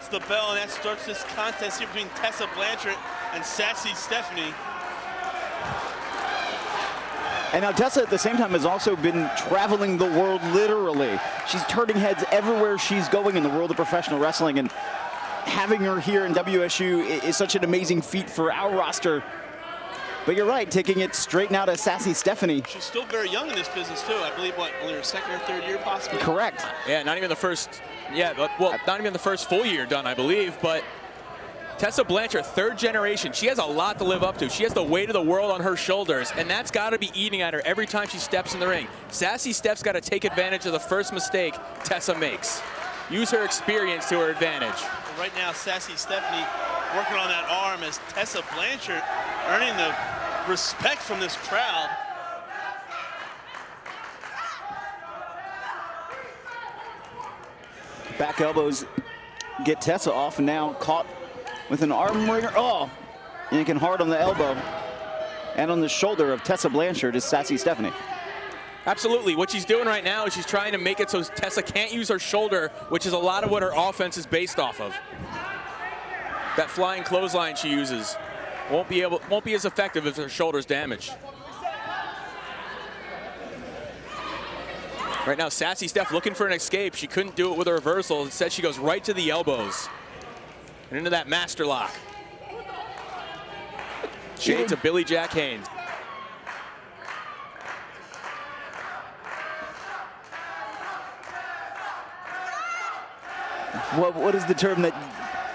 That's the bell, and that starts this contest here between Tessa Blanchard and Sassy Stephanie. And now Tessa at the same time has also been traveling the world literally. She's turning heads everywhere she's going in the world of professional wrestling, and having her here in WSU is such an amazing feat for our roster. But you're right, taking it straight now to Sassy Stephanie. She's still very young in this business too. I believe, what, only her second or third year possibly? Correct. Yeah, not even the first, well, not even the first full year done, I believe, but Tessa Blanchard, third generation. She has a lot to live up to. She has the weight of the world on her shoulders, and that's got to be eating at her every time she steps in the ring. Sassy Steph's got to take advantage of the first mistake Tessa makes. Use her experience to her advantage. Right now, Sassy Stephanie working on that arm as Tessa Blanchard earning the respect from this crowd. Back elbows get Tessa off, and now caught with an arm wringer. Oh, yanking hard on the elbow and on the shoulder of Tessa Blanchard is Sassy Stephanie. Absolutely. What she's doing right now is she's trying to make it so Tessa can't use her shoulder, which is a lot of what her offense is based off of. That flying clothesline she uses won't be as effective if her shoulder's damaged. Right now, Sassy Steph looking for an escape. She couldn't do it with a reversal. Instead, she goes right to the elbows and into that master lock. Shades of Billy Jack Haynes. What is the term that...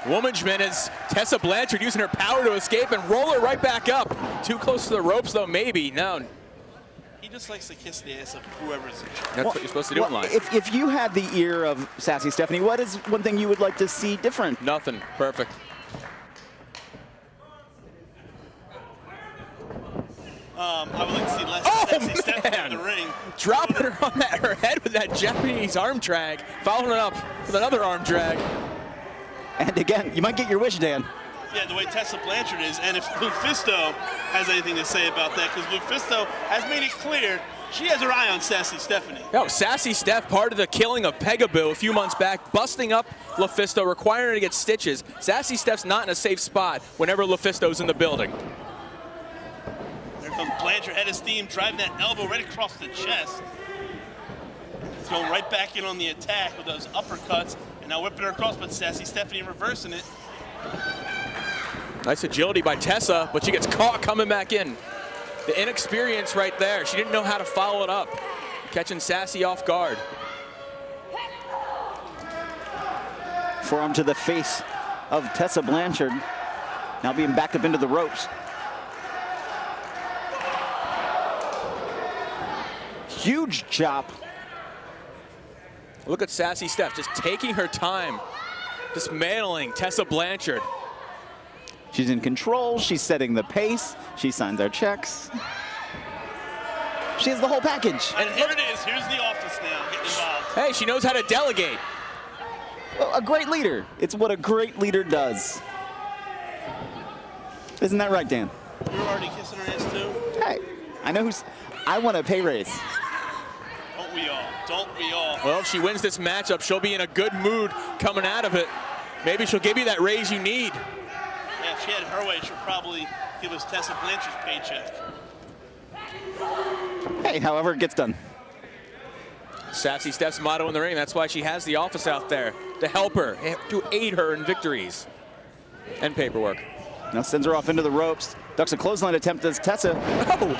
Woman'sman is Tessa Blanchard using her power to escape and roll her right back up. Too close to the ropes, though, maybe. No. He just likes to kiss the ass of whoever's in charge. That's what you're supposed to do in life. If you had the ear of Sassy Stephanie, what is one thing you would like to see different? Nothing. Perfect. I would like to see less Sassy Stephanie in the ring. Dropping her on her head with that Japanese arm drag, following it up with another arm drag. And again, you might get your wish, Dan. Yeah, the way Tessa Blanchard is, and if Lufisto has anything to say about that, because Lufisto has made it clear she has her eye on Sassy Stephanie. Oh, Sassy Steph, part of the killing of Pegaboo a few months back, busting up Lufisto, requiring her to get stitches. Sassy Steph's not in a safe spot whenever Lufisto's in the building. There comes Blanchard, head of steam, driving that elbow right across the chest. Going right back in on the attack with those uppercuts, and now whipping her across, but Sassy Stephanie reversing it. Nice agility by Tessa, but she gets caught coming back in. The inexperience right there. She didn't know how to follow it up. Catching Sassy off guard. Forearm to the face of Tessa Blanchard. Now being backed up into the ropes. Huge chop. Look at Sassy Steph just taking her time, dismantling Tessa Blanchard. She's in control, she's setting the pace, she signs our checks. She has the whole package. And here it is, here's the office now, getting involved. Hey, she knows how to delegate. Well, a great leader. It's what a great leader does. Isn't that right, Dan? You're already kissing her ass too? Hey, I know I want a pay raise. Don't we all? Don't we all? Well, if she wins this matchup, she'll be in a good mood coming out of it. Maybe she'll give you that raise you need. Yeah, if she had her way, she'll probably give us Tessa Blanchard's paycheck. Hey, however it gets done. Sassy Steph's motto in the ring. That's why she has the office out there, to help her, to aid her in victories and paperwork. Now sends her off into the ropes. Ducks a clothesline attempt as Tessa. Oh!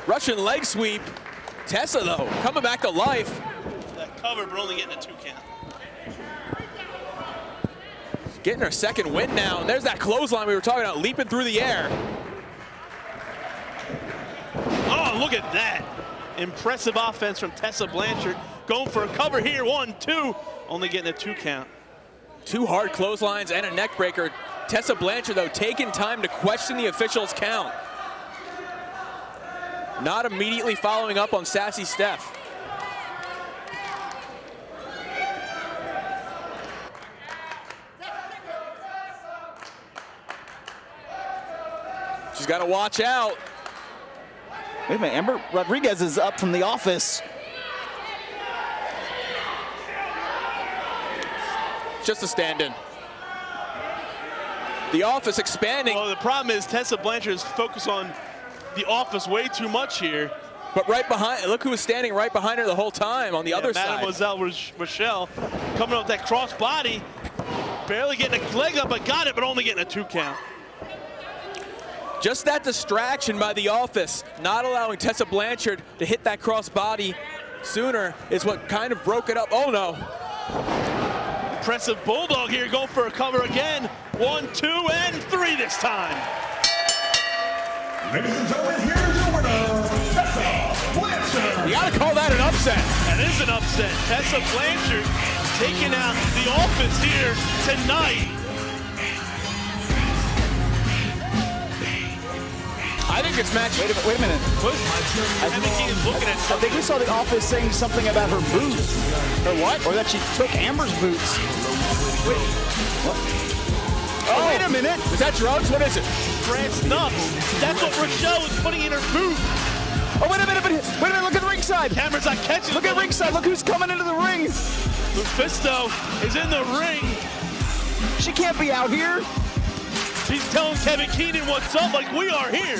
Russian leg sweep. Tessa, though, coming back to life. That cover, but only getting a 2 count. Getting her second win now, and there's that clothesline we were talking about, leaping through the air. Oh, look at that. Impressive offense from Tessa Blanchard. Going for a cover here, 1, 2. Only getting a 2 count. 2 hard clotheslines and a neck breaker. Tessa Blanchard, though, taking time to question the official's count. Not immediately following up on Sassy Steph. She's got to watch out. Wait a minute, Amber Rodriguez is up from the office. just a stand-in. The Office expanding. Well, the problem is Tessa Blanchard is focused on the Office way too much here. But right behind, look who was standing right behind her the whole time on the other side. Mademoiselle Rochelle coming up with that cross body, barely getting a leg up, but got it, but only getting a 2 count. Just that distraction by the Office, not allowing Tessa Blanchard to hit that cross body sooner is what kind of broke it up. Oh no. Impressive Bulldog here, going for a cover again. 1, 2, and 3 this time. Ladies and gentlemen, here's your winner, Tessa Blanchard. You gotta call that an upset. That is an upset. Tessa Blanchard taking out the Office here tonight. I think it's match. Wait a minute. I think he is looking at I something. think we saw the Office saying something about her boots. Or what? Or that she took Amber's boots. Wait. What? Oh, wait a minute. Is that drugs? What is it? France nuts. That's what Rochelle was putting in her boot. Oh, wait a minute. Look at ringside. Cameron's not catching. Look at ringside. Look who's coming into the ring. Lufisto is in the ring. She can't be out here. He's telling Kevin Keenan what's up, like we are here.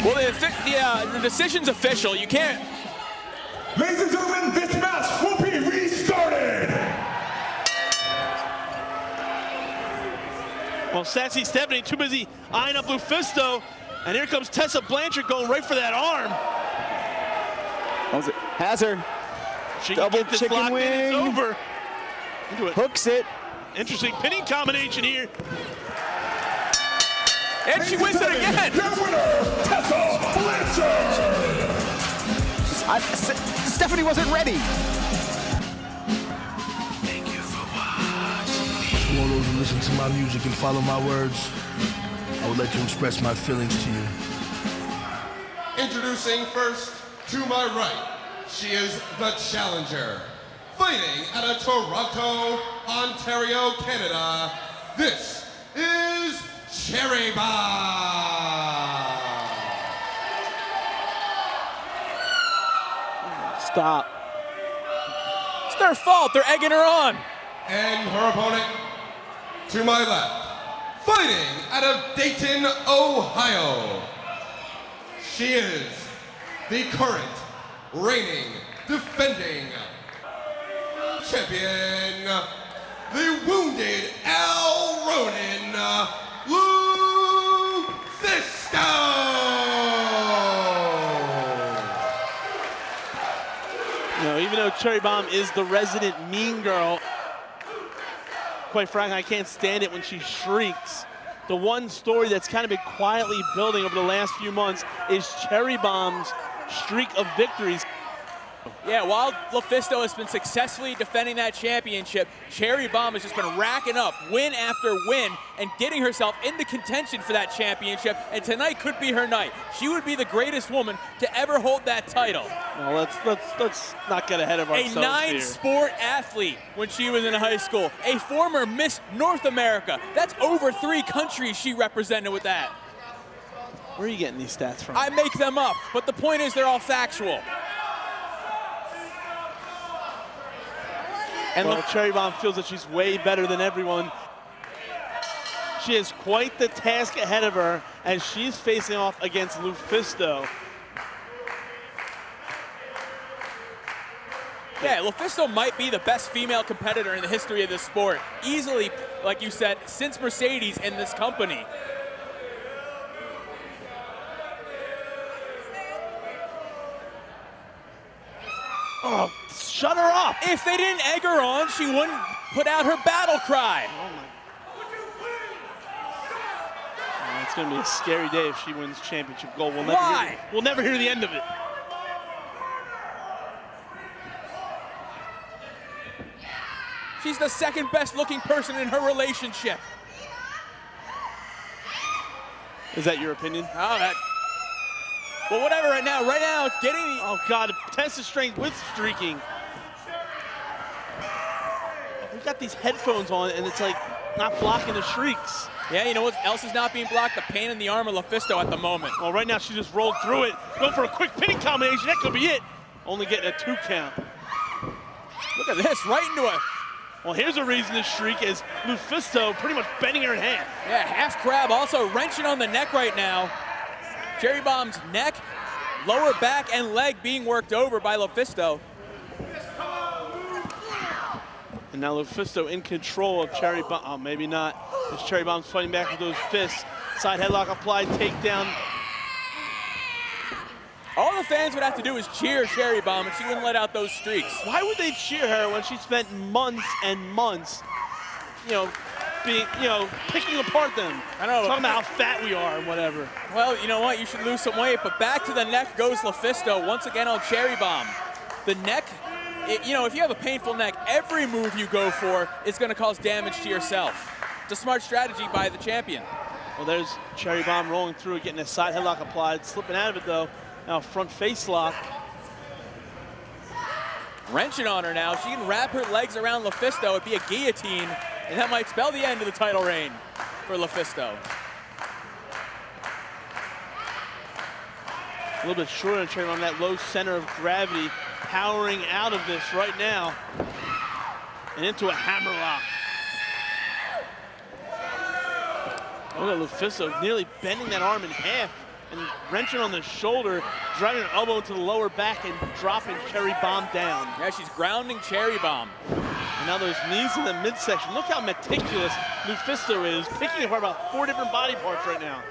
Well, the decision's official. You can't. Ladies and gentlemen, this match will be restarted. Well, Sassy Stephanie too busy eyeing up Lufisto, and here comes Tessa Blanchard going right for that arm. Has her. She Double can get this chicken locked in, it's wing. over. Into it. Hooks it. Interesting pinning combination here. And she wins it again. Your winner, Tessa Blanchard. Stephanie wasn't ready. To all those who listen to my music and follow my words, I would like to express my feelings to you. Introducing first, to my right, she is the challenger. Fighting out of Toronto, Ontario, Canada, this is Cherry Bomb. Stop. It's their fault. They're egging her on. And her opponent, to my left, fighting out of Dayton, Ohio. She is the current reigning, defending champion, the wounded Al Ronin, Lufisto. You know, even though Cherry Bomb is the resident mean girl, quite frankly, I can't stand it when she shrieks. The one story that's kind of been quietly building over the last few months is Cherry Bomb's streak of victories. Yeah, while Lufisto has been successfully defending that championship, Cherry Bomb has just been racking up win after win and getting herself into contention for that championship, and tonight could be her night. She would be the greatest woman to ever hold that title. Well, let's not get ahead of ourselves A 9-sport athlete when she was in high school. A former Miss North America. That's over 3 countries she represented with that. Where are you getting these stats from? I make them up, but the point is they're all factual. And well, Cherry Bomb feels that she's way better than everyone. She has quite the task ahead of her as she's facing off against Lufisto. Yeah, Lufisto might be the best female competitor in the history of this sport. Easily, like you said, since Mercedes and this company. Oh, shut her up. If they didn't egg her on, she wouldn't put out her battle cry. Oh my. It's going to be a scary day if she wins championship gold. We'll never hear the end of it. She's the second best looking person in her relationship. Is that your opinion? Oh, well, whatever right now. Right now, it's getting the... Oh, God, Tessa's strength with streaking. We got these headphones on, and it's like not blocking the shrieks. Yeah, you know what else is not being blocked? The pain in the arm of Lufisto at the moment. Well, right now she just rolled through it. Going for a quick pinning combination. That could be it. Only getting a 2 count. Look at this, right into a, Well, here's a reason to shriek is Lufisto pretty much bending her in half. yeah, half crab, also wrenching on the neck right now. Cherry Bomb's neck, lower back, and leg being worked over by Lufisto. And now Lufisto in control of Cherry Bomb. Oh, maybe not. As Cherry Bomb's fighting back with those fists. Side headlock applied, takedown. All the fans would have to do is cheer Cherry Bomb, and she wouldn't let out those streaks. Why would they cheer her when she spent months and months, picking apart them? I don't know. Talking about how fat we are and whatever. Well, you know what? You should lose some weight, but back to the neck goes Lufisto once again on Cherry Bomb. The neck, if you have a painful neck, every move you go for is going to cause damage to yourself. It's a smart strategy by the champion. Well, there's Cherry Bomb rolling through it, getting a side headlock applied, slipping out of it though. Now front face lock. Wrenching on her now. She can wrap her legs around Lufisto. It'd be a guillotine, and that might spell the end of the title reign for Lufisto. A little bit short on Cherry Bomb, that low center of gravity, powering out of this right now and into a hammerlock. Look at Lufisto nearly bending that arm in half and wrenching on the shoulder, driving her elbow into the lower back and dropping Cherry Bomb down. Yeah, she's grounding Cherry Bomb. And now those knees in the midsection. Look how meticulous Lufisto is, picking apart about 4 different body parts right now.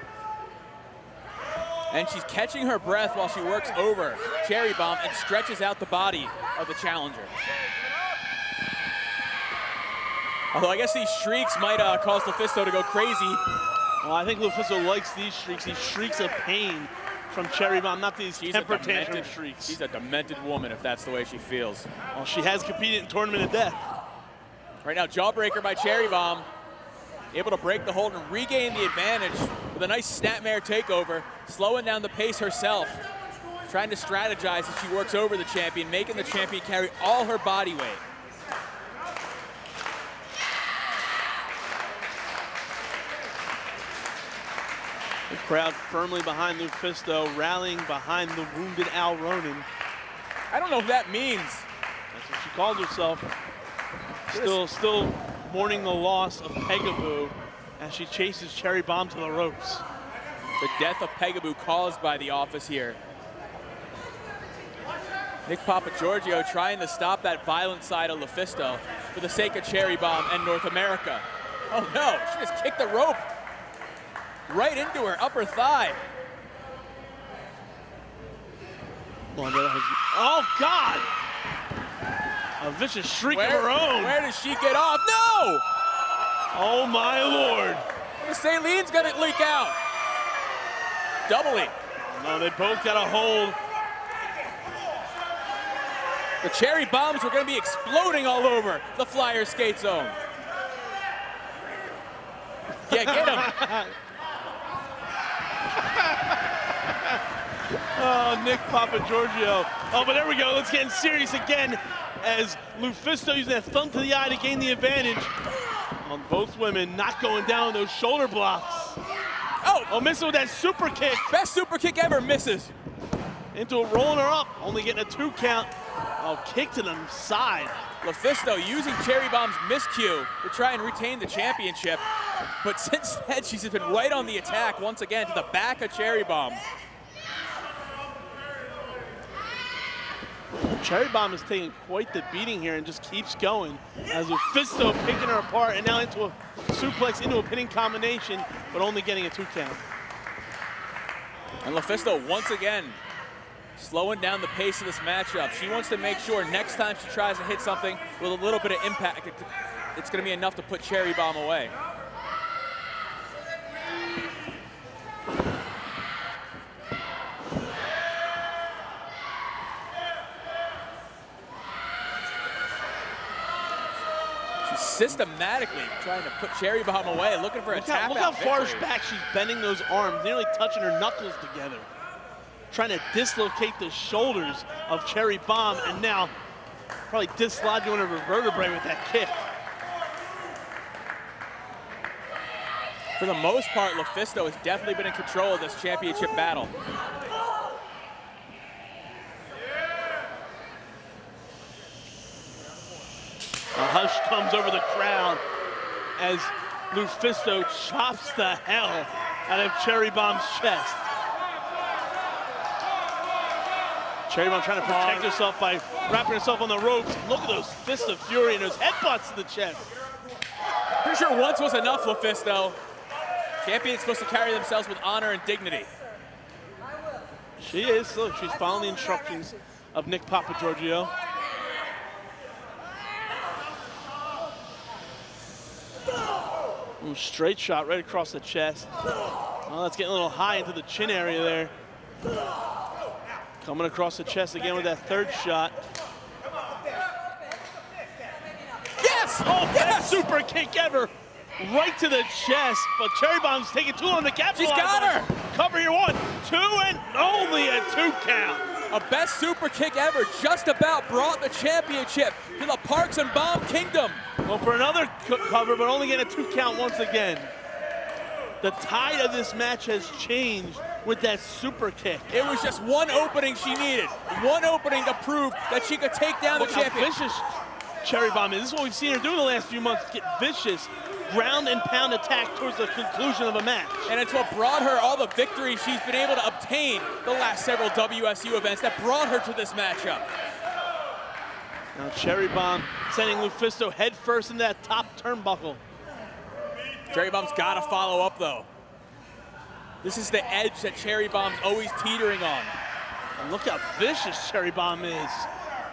And she's catching her breath while she works over Cherry Bomb and stretches out the body of the challenger. Although I guess these shrieks might cause Lufisto to go crazy. Well, I think Lufisto likes these shrieks. These shrieks of pain from Cherry Bomb, not these temper tantrum shrieks. She's a demented woman if that's the way she feels. Well, she has competed in Tournament of Death. Right now, jawbreaker by Cherry Bomb. Able to break the hold and regain the advantage with a nice snapmare takeover, slowing down the pace herself. Trying to strategize as she works over the champion, making the champion carry all her body weight. The crowd firmly behind Lufisto, rallying behind the wounded Al Ronan. I don't know what that means. That's what she called herself. Still mourning the loss of Pegaboo as she chases Cherry Bomb to the ropes. The death of Pegaboo caused by the office here. Nick Papagiorgio trying to stop that violent side of Lufisto for the sake of Cherry Bomb and North America. Oh no, she just kicked the rope right into her upper thigh. Oh God! A vicious shriek of her own. Where does she get off? No! Oh my Lord. The Saleen's gonna leak out. Doubly. No, they both got a hold. The Cherry Bombs were gonna be exploding all over the Flyer skate zone. Yeah, get him. Oh, Nick Papagiorgio. Oh, but there we go. Let's get serious again as Lufisto using that thumb to the eye to gain the advantage on both women, not going down with those shoulder blocks. Oh, missing with that super kick. Best super kick ever, misses. Into it, rolling her up, only getting a 2 count. Oh, kick to the side. Lufisto using Cherry Bomb's miscue to try and retain the championship. But since then, she's been right on the attack once again to the back of Cherry Bomb. Cherry Bomb is taking quite the beating here and just keeps going as Lufisto picking her apart and now into a suplex, into a pinning combination, but only getting a 2 count. And Lufisto once again slowing down the pace of this matchup. She wants to make sure next time she tries to hit something with a little bit of impact, it's going to be enough to put Cherry Bomb away. She's systematically trying to put Cherry Bomb away, looking for a tap out. Look how far victory. back she's bending those arms, nearly touching her knuckles together. Trying to dislocate the shoulders of Cherry Bomb, and now probably dislodging one of her vertebrae with that kick. For the most part, Lufisto has definitely been in control of this championship battle. comes over the crowd as Lufisto chops the hell out of Cherry Bomb's chest. Cherry Bomb trying to protect herself by wrapping herself on the ropes. Look at those fists of fury and those headbutts to the chest. Pretty sure once was enough, Lufisto. Champions supposed to carry themselves with honor and dignity. She is. Look, she's following the instructions of Nick Papagiorgio. Ooh, straight shot right across the chest. Oh, that's getting a little high into the chin area there. Coming across the chest again with that third shot. Yes! Oh, best super kick ever. Right to the chest, but Cherry Bomb's taking too long to capitalize. She's got her. Cover here, 1, 2, and only a 2 count. A best super kick ever just about brought the championship to the Parks and Bomb Kingdom. Well, for another cover, but only getting a 2 count once again. The tide of this match has changed with that super kick. It was just one opening she needed. One opening to prove that she could take down the champion. Look how vicious Cherry Bomb is. This is what we've seen her do the last few months, get vicious ground and pound attack towards the conclusion of a match. And it's what brought her all the victories she's been able to obtain the last several WSU events that brought her to this matchup. Now Cherry Bomb sending Lufisto head first in that top turnbuckle. Cherry Bomb's got to follow up, though. This is the edge that Cherry Bomb's always teetering on. And look how vicious Cherry Bomb is.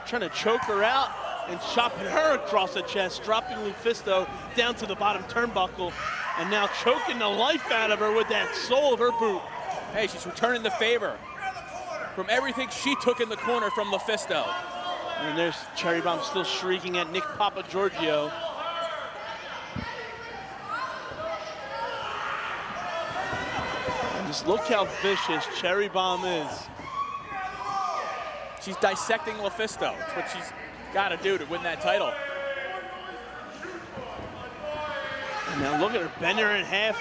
Trying to choke her out and chopping her across the chest, dropping Lufisto down to the bottom turnbuckle, and now choking the life out of her with that sole of her boot. Hey, she's returning the favor from everything she took in the corner from Lufisto. And there's Cherry Bomb still shrieking at Nick Papagiorgio. And just look how vicious Cherry Bomb is. She's dissecting Lufisto. That's what she's got to do to win that title. And now look at her, bending her in half.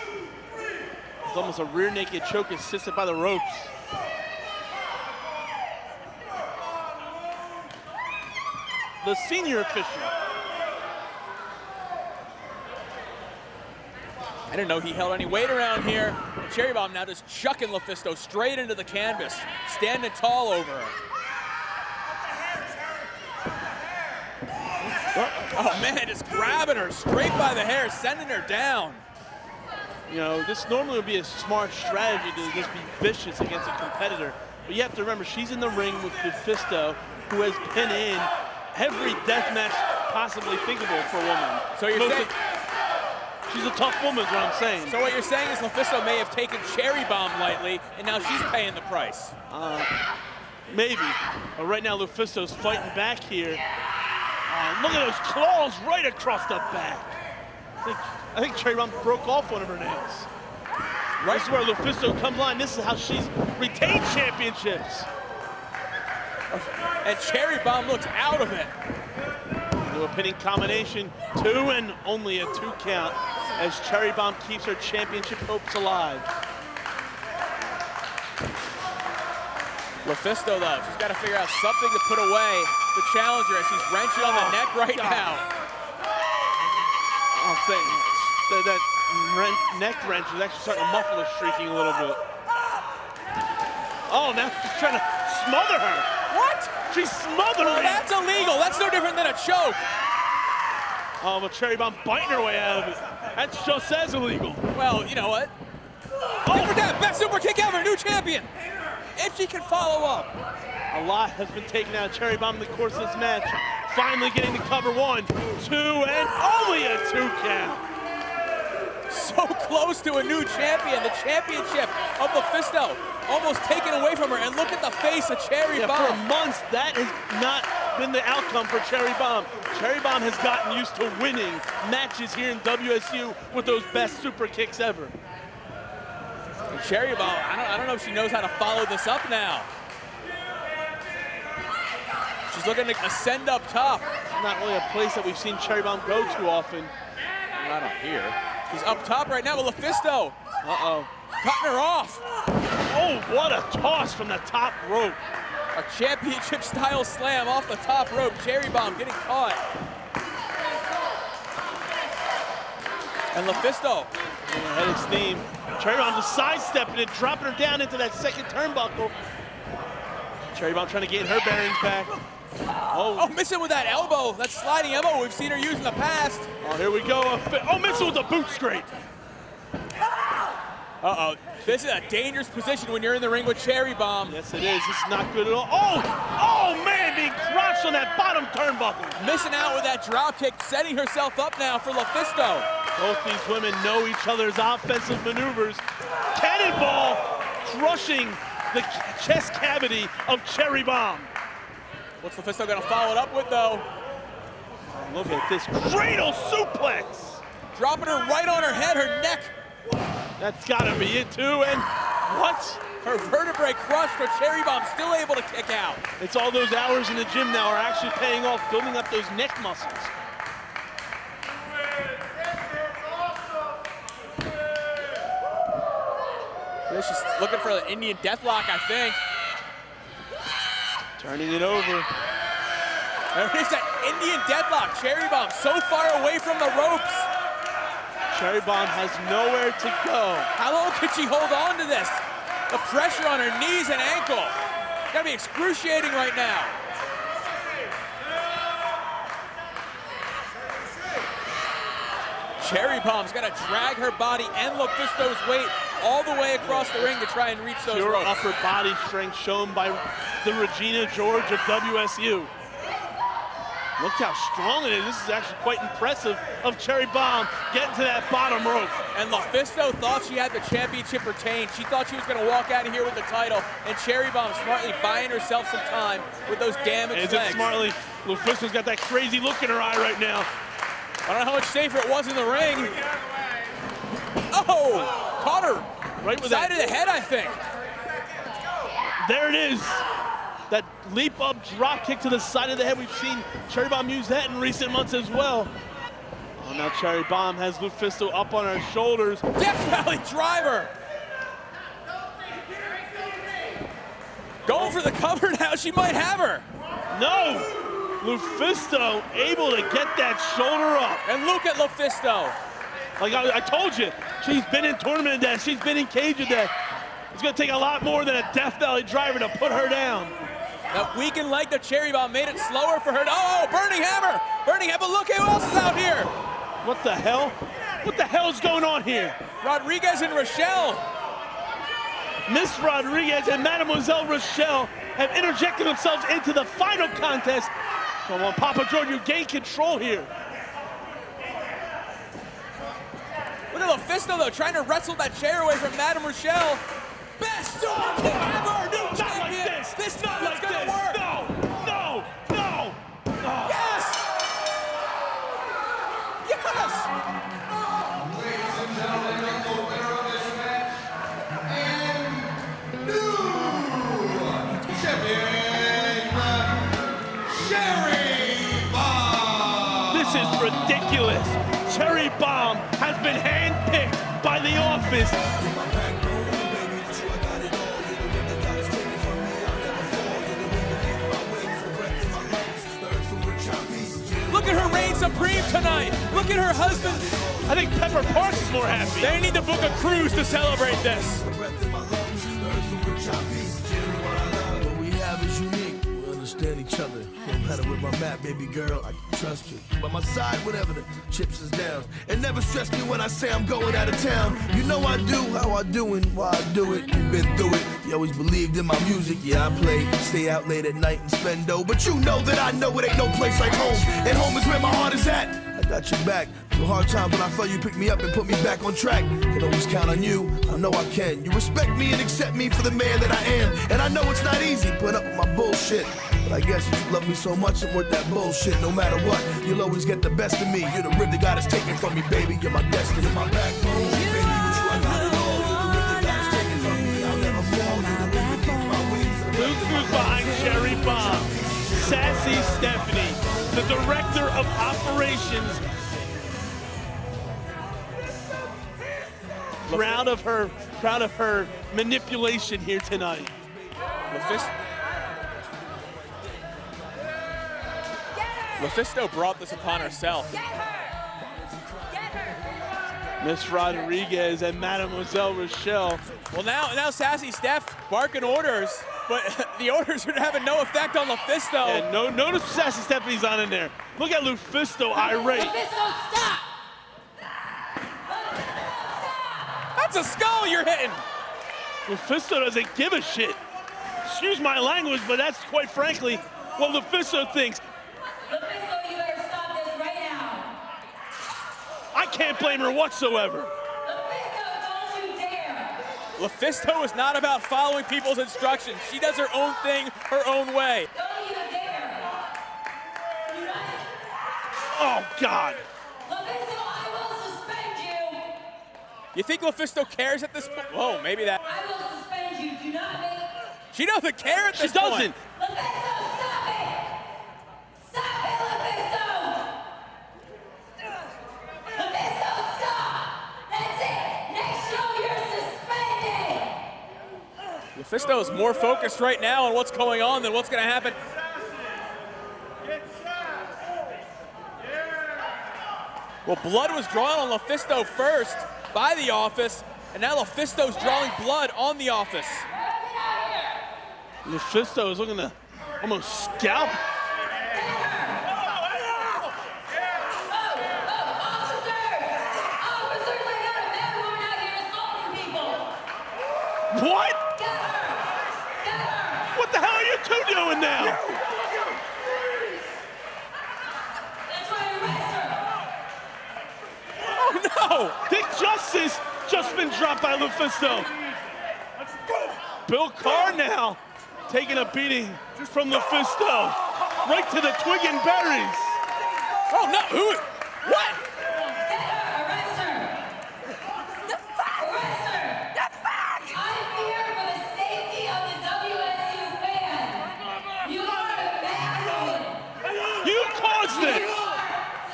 It's almost a rear naked choke assisted by the ropes. The senior official. I didn't know he held any weight around here. And Cherry Bomb now just chucking Lufisto straight into the canvas, standing tall over her. Oh man, just grabbing her straight by the hair, sending her down. You know, this normally would be a smart strategy to just be vicious against a competitor. But you have to remember, she's in the ring with Lufisto, who has been in every death match possibly thinkable for a woman. So you're saying she's a tough woman is what I'm saying. So what you're saying is Lufisto may have taken Cherry Bomb lightly, and now she's paying the price. Maybe. But right now, Lufisto's fighting back here. Look at those claws right across the back. I think Cherry Bomb broke off one of her nails. Right. This is where Lufisto comes on. This is how she's retained championships. And Cherry Bomb looks out of it. Into a pinning combination, 2 and only a 2 count as Cherry Bomb keeps her championship hopes alive. Lufisto, though, she's got to figure out something to put away the challenger as she's wrenching on the neck right now. Oh, that neck wrench is actually starting to muffle her shrieking a little bit. Oh, now she's trying to smother her. What? She's smothering her. That's illegal. That's no different than a choke. Oh, but Cherry Bomb biting her way out of it. That's just as illegal. Well, you know what? Oh, for that, best super kick ever, new champion. If she can follow up. A lot has been taken out of Cherry Bomb in the course of this match. Finally getting to cover 1, 2, and only a 2 count. So close to a new champion, the championship of Lufisto, almost taken away from her. And look at the face of Cherry Bomb. For months, that has not been the outcome for Cherry Bomb. Cherry Bomb has gotten used to winning matches here in WSU with those best super kicks ever. And Cherry Bomb, I don't know if she knows how to follow this up now. She's looking to ascend up top. It's not really a place that we've seen Cherry Bomb go too often. Not up here. She's up top right now with Lufisto. Uh-oh. Cutting her off. Oh, what a toss from the top rope. A championship-style slam off the top rope. Cherry Bomb getting caught. And LuFisto. Ahead of steam. Cherry Bomb just sidestepping it, dropping her down into that second turnbuckle. Cherry Bomb trying to get her bearings back. Oh, missing with that elbow, that sliding elbow we've seen her use in the past. Oh, here we go. Oh, missing with the boot scrape. Uh-oh, this is a dangerous position when you're in the ring with Cherry Bomb. Yes, it is. This is not good at all. Oh, man, being crushed on that bottom turnbuckle. Missing out with that drop kick, setting herself up now for LuFisto. Both these women know each other's offensive maneuvers. Cannonball crushing the chest cavity of Cherry Bomb. What's LuFisto gonna follow it up with, though? Look at this cradle suplex. Dropping her right on her head, her neck. That's gotta be it too, and what? Her vertebrae crushed, but Cherry Bomb still able to kick out. It's all those hours in the gym now are actually paying off, building up those neck muscles. She's looking for the Indian Deathlock, I think. Turning it over. There is that Indian Deathlock. Cherry Bomb so far away from the ropes. Cherry Bomb has nowhere to go. How long could she hold on to this? The pressure on her knees and ankle. Gotta be excruciating right now. Cherry Bomb's gotta drag her body and LuFisto's weight all the way across the ring to try and reach those Pure ropes. upper body strength shown by the Regina George of WSU. Look how strong it is. This is actually quite impressive of Cherry Bomb getting to that bottom rope. And LuFisto thought she had the championship retained. She thought she was going to walk out of here with the title, and Cherry Bomb smartly buying herself some time with those damaged Is legs. it smartly? LuFisto's got that crazy look in her eye right now. I don't know how much safer it was in the ring. Oh, caught her Right with side that. of the head, I think. There it is. That leap up drop kick to the side of the head. We've seen Cherry Bomb use that in recent months as well. Oh, now Cherry Bomb has LuFisto up on her shoulders. Death Valley driver. Going for the cover now. She might have her. No! LuFisto able to get that shoulder up. And look at LuFisto. Like I told you, she's been in tournament of death. She's been in cage of death. It's going to take a lot more than a Death Valley driver to put her down. That weakened leg of Cherry Bomb made it slower for her. Oh, burning hammer. Burning hammer. Look who else is out here. What the hell? What the hell is going on here? Rodriguez and Rochelle. Miss Rodriguez and Mademoiselle Rochelle have interjected themselves into the final contest. Come on, Papa Jordan, you gain control here. Look at LuFisto, though, trying to wrestle that chair away from Madame Rochelle. Best super kick ever, new champion. Like this. This Not time like it's gonna this. work. No. Oh. Yes. Yes. Ladies and gentlemen, the winner of this match and new champion, Cherry Bomb. This is ridiculous. Cherry Bomb has been handpicked by the office. Look at her reign supreme tonight. Look at her husband. I think Pepper Parks is more happy. They need to book a cruise to celebrate this. What we have is unique. We understand each other. No matter where I'm at, baby girl, I can trust you. By my side, whenever the chips is down. And never stress me when I say I'm going out of town. You know I do how I do and why I do it. You've been through it. You always believed in my music. Yeah, I play, stay out late at night and spend dough. But you know that I know it ain't no place like home. And home is where my heart is at. I got your back. Through hard times when I felt you pick me up and put me back on track. Can always count on you. I know I can. You respect me and accept me for the man that I am. And I know it's not easy putting up with my bullshit. But I guess you love me so much I'm worth that bullshit. No matter what, you'll always get the best of me. You're the rib that God has taken from me, baby. You're my destiny, my backbone. Baby, with you I got it all. You're the rib that God has taken from me. I'll never fall. You're the rib that keeps my wings. Luke who's behind Cherry Bomb. Sassy Stephanie, the director of operations. Proud of her manipulation here tonight. LuFisto brought this upon herself. Miss Rodriguez and Mademoiselle Rochelle. Well, now Sassy Steph barking orders, but the orders are having no effect on LuFisto. And notice Sassy Stephanie's on in there. Look at LuFisto irate. LuFisto, stop! That's a skull you're hitting. LuFisto doesn't give a shit. Excuse my language, but that's quite frankly what LuFisto thinks. LuFisto, you better stop this right now. I can't blame her whatsoever. LuFisto, don't you dare! LuFisto is not about following people's instructions. She does her own thing, her own way. Don't you dare! Oh, God. LuFisto, I will suspend you! You think LuFisto cares at this point? Whoa, maybe that. I will suspend you. Do not make... She doesn't care at She this point. doesn't. LuFisto, stop it! Stop it, LuFisto! LuFisto, stop! That's it! Next show, you're suspended! LuFisto is more focused right now on what's going on than what's going to happen. Well, blood was drawn on LuFisto first by the Office, and now LuFisto's drawing blood on the Office. LuFisto is looking to almost scalp. What? What the hell are you two doing now? Oh, no! Dick Justice just been dropped by LuFisto. Bill Carr now taking a beating from LuFisto. Right to the twig and berries. Oh, no! Who? What? Arrest her! Arrest her! I'm here for the safety of the WSU fans. You are a bad. You caused You it. are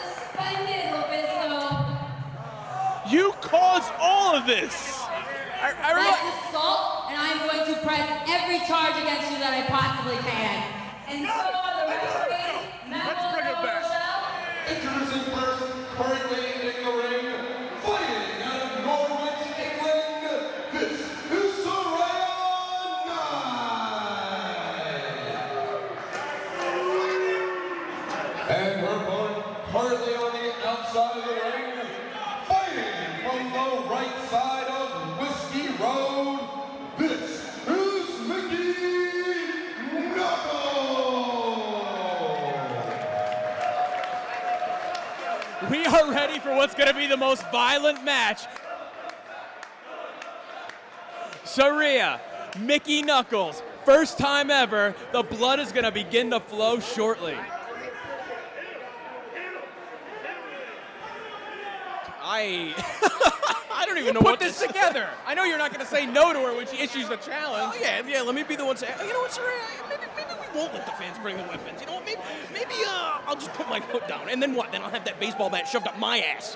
suspended, LuFisto. You caused all of this. I realize. That's assault, and I'm going to press every charge against you that I possibly can. And so are the referee, Mademoiselle Rochelle. Introducing first, currently in the ring, fighting out of Norwich, England, this is Saraya Knight. And her opponent, currently on the outside of the ring, fighting from the right side of Whiskey Road, this is Mickey Knuckles. We are ready for what's going to be the most violent match. Saraya, Mickey Knuckles, first time ever. The blood is going to begin to flow shortly. I don't even know Put what this to together. I know you're not going to say no to her when she issues the challenge. Oh, yeah, let me be the one saying, you know what, Saraya, maybe we won't let the fans bring the weapons. You know what, maybe I'll just put my foot down, and then what? Then I'll have that baseball bat shoved up my ass.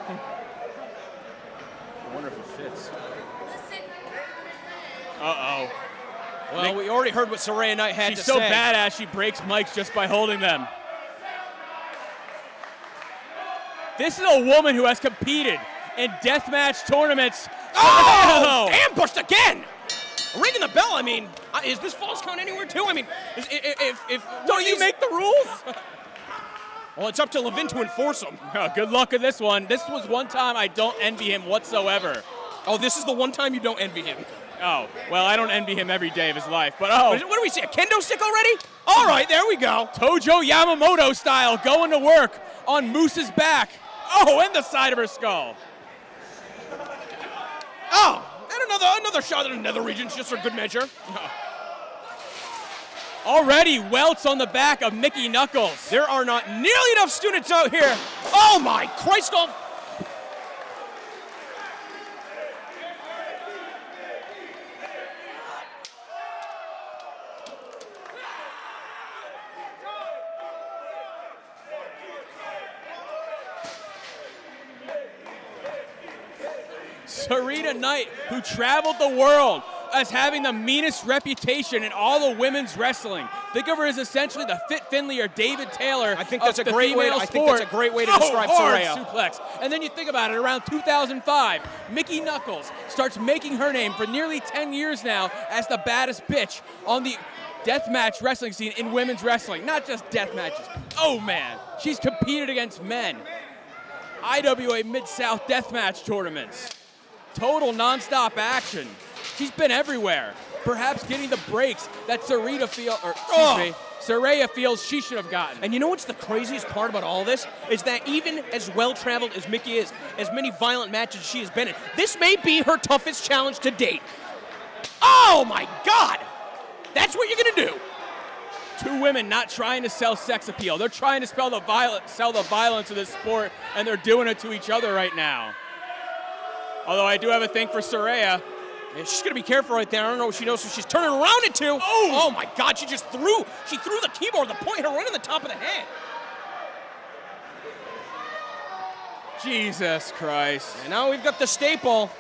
I wonder if it fits. Uh-oh. Well, we already heard what Saraya Knight had She's to so say. badass, she breaks mics just by holding them. This is a woman who has competed in deathmatch tournaments. Oh! Ambushed again! Ringing the bell, I mean, is this false count anywhere too? I mean, if Don't you make the rules? Well, it's up to Levin to enforce them. Oh, good luck with this one. This was one time I don't envy him whatsoever. Oh, this is the one time you don't envy him. Oh, well, I don't envy him every day of his life, but oh. What do we see, a kendo stick already? All right, there we go. Tojo Yamamoto style going to work on Moose's back. Oh, and the side of her skull. Oh, and another shot at another region just for good measure. Already welts on the back of Mickey Knuckles. There are not nearly enough students out here. Oh my Christ! Saraya Knight, who traveled the world as having the meanest reputation in all of women's wrestling. Think of her as essentially the Fit Finley or David Taylor. I think that's of a the great way. female I think that's a sport. great way to Oh, describe hard Saraya. suplex. And then you think about it, around 2005, Mickey Knuckles starts making her name for nearly 10 years now as the baddest bitch on the deathmatch wrestling scene in women's wrestling. Not just death matches. Oh man, she's competed against men. IWA Mid-South deathmatch tournaments. Total non-stop action. She's been everywhere. Perhaps getting the breaks that Saraya feels she should have gotten. And you know what's the craziest part about all this? Is that even as well-traveled as Mickey is, as many violent matches she has been in, this may be her toughest challenge to date. Oh my God! That's what you're gonna do. Two women not trying to sell sex appeal. They're trying to sell the violence of this sport, and they're doing it to each other right now. Although I do have a thing for Saraya. Yeah, she's gonna be careful right there. I don't know what she knows, so she's turning around it too. Oh my God, she threw the keyboard, the point her right on the top of the head. Jesus Christ. And now we've got the staple.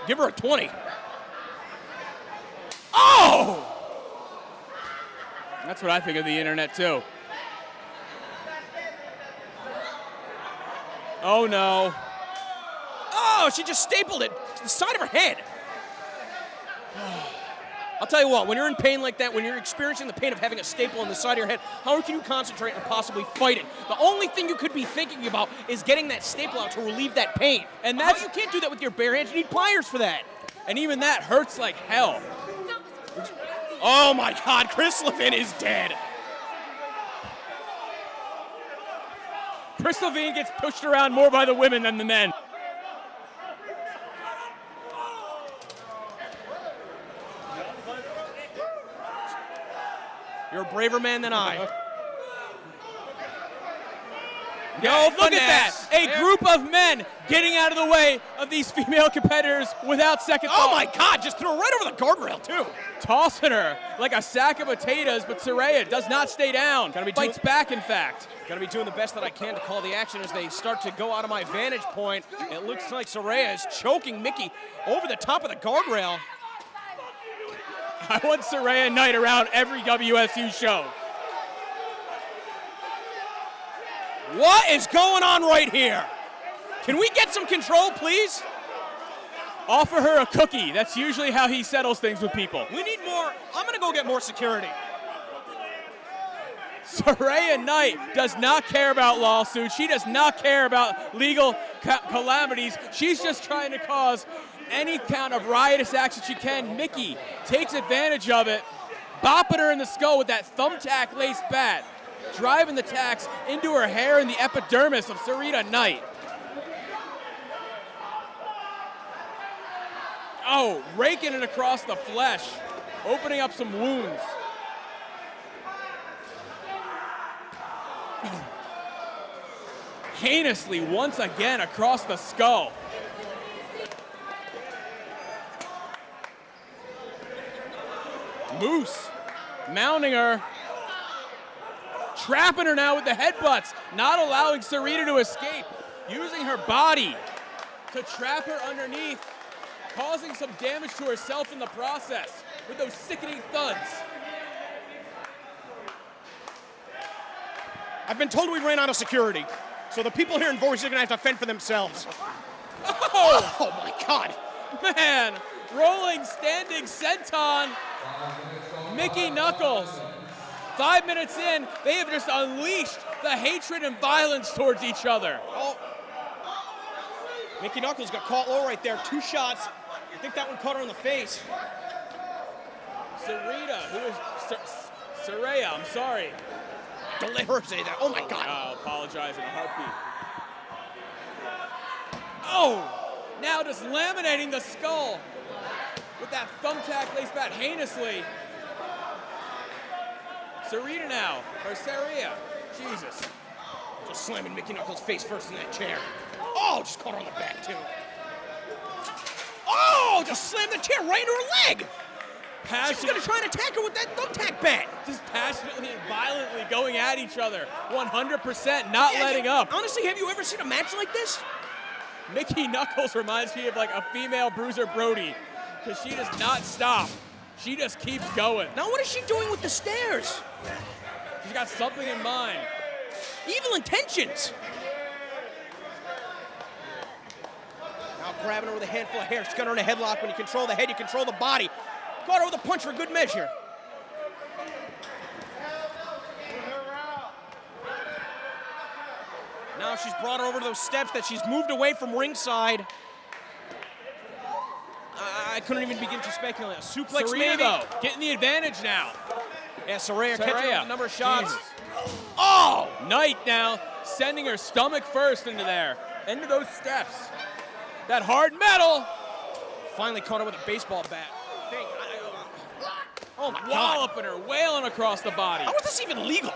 Give her a 20. Oh! That's what I think of the internet too. Oh no. Oh, she just stapled it to the side of her head. I'll tell you what, when you're in pain like that, when you're experiencing the pain of having a staple on the side of your head, how can you concentrate on possibly fighting? The only thing you could be thinking about is getting that staple out to relieve that pain. And that's, you can't do that with your bare hands. You need pliers for that. And even that hurts like hell. Oh my God, Chris Levine is dead. Chris Levine gets pushed around more by the women than the men. You're a braver man than I. No, look at that! A group of men getting out of the way of these female competitors without second thought. Oh my God, just threw her right over the guardrail too. Tossing her like a sack of potatoes, but Saraya does not stay down. Fights back, in fact. Gotta be doing the best that I can to call the action as they start to go out of my vantage point. It looks like Saraya is choking Mickey over the top of the guardrail. I want Saraya Knight around every WSU show. What is going on right here? Can we get some control, please? Offer her a cookie. That's usually how he settles things with people. We need more. I'm gonna go get more security. Saraya Knight does not care about lawsuits. She does not care about legal calamities. She's just trying to cause any kind of riotous action she can. Mickey takes advantage of it, bopping her in the skull with that thumbtack lace bat, driving the tacks into her hair and the epidermis of Saraya Knight. Oh, raking it across the flesh, opening up some wounds. Heinously once again across the skull. Moose mounting her, trapping her now with the headbutts, not allowing Saraya to escape, using her body to trap her underneath, causing some damage to herself in the process with those sickening thuds. I've been told we ran out of security, so the people here in Voorhees are gonna have to fend for themselves. Oh my God. Man, rolling, standing senton. Mickey Knuckles. 5 minutes in, they have just unleashed the hatred and violence towards each other. Oh. Mickey Knuckles got caught low right there. 2 shots. I think that one caught her in the face. Saraya, I'm sorry. Don't let her say that. Oh my God. I'll apologize in a heartbeat. Oh, now just laminating the skull with that thumbtack lace bat heinously. Saraya now, or Saraya. Jesus. Just slamming Mickey Knuckles' face first in that chair. Oh, just caught her on the back too. Oh, just slammed the chair right into her leg. She's gonna try and attack her with that thumbtack bat. Just passionately and violently going at each other. 100% not letting up. Honestly, have you ever seen a match like this? Mickey Knuckles reminds me of like a female Bruiser Brody, because she does not stop. She just keeps going. Now what is she doing with the stairs? She's got something in mind. Evil intentions. Now grabbing her with a handful of hair. She's got her in a headlock. When you control the head, you control the body. Got her with a punch for good measure. Now she's brought her over to those steps that she's moved away from ringside. I couldn't even begin to speculate. Suplex maybe. Though, getting the advantage now. Yeah, Saraya catching her with a number of shots. Jesus. Oh! Knight now sending her stomach first into there. Into those steps. That hard metal. Finally caught her with a baseball bat. Oh my God. Walloping her, wailing across the body. How is this even legal?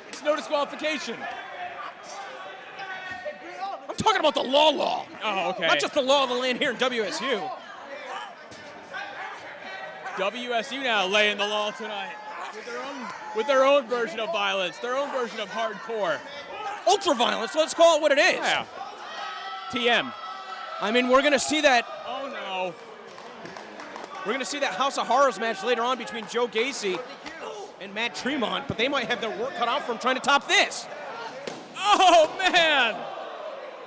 It's no disqualification. I'm talking about the law. Oh, okay. Not just the law of the land here in WSU. WSU now laying the law tonight with their own version of violence, their own version of hardcore. Ultra violence, let's call it what it is. Yeah. TM. I mean, we're going to see that. Oh, no. We're going to see that House of Horrors match later on between Joe Gacy and Matt Tremont, but they might have their work cut out for them trying to top this. Oh, man.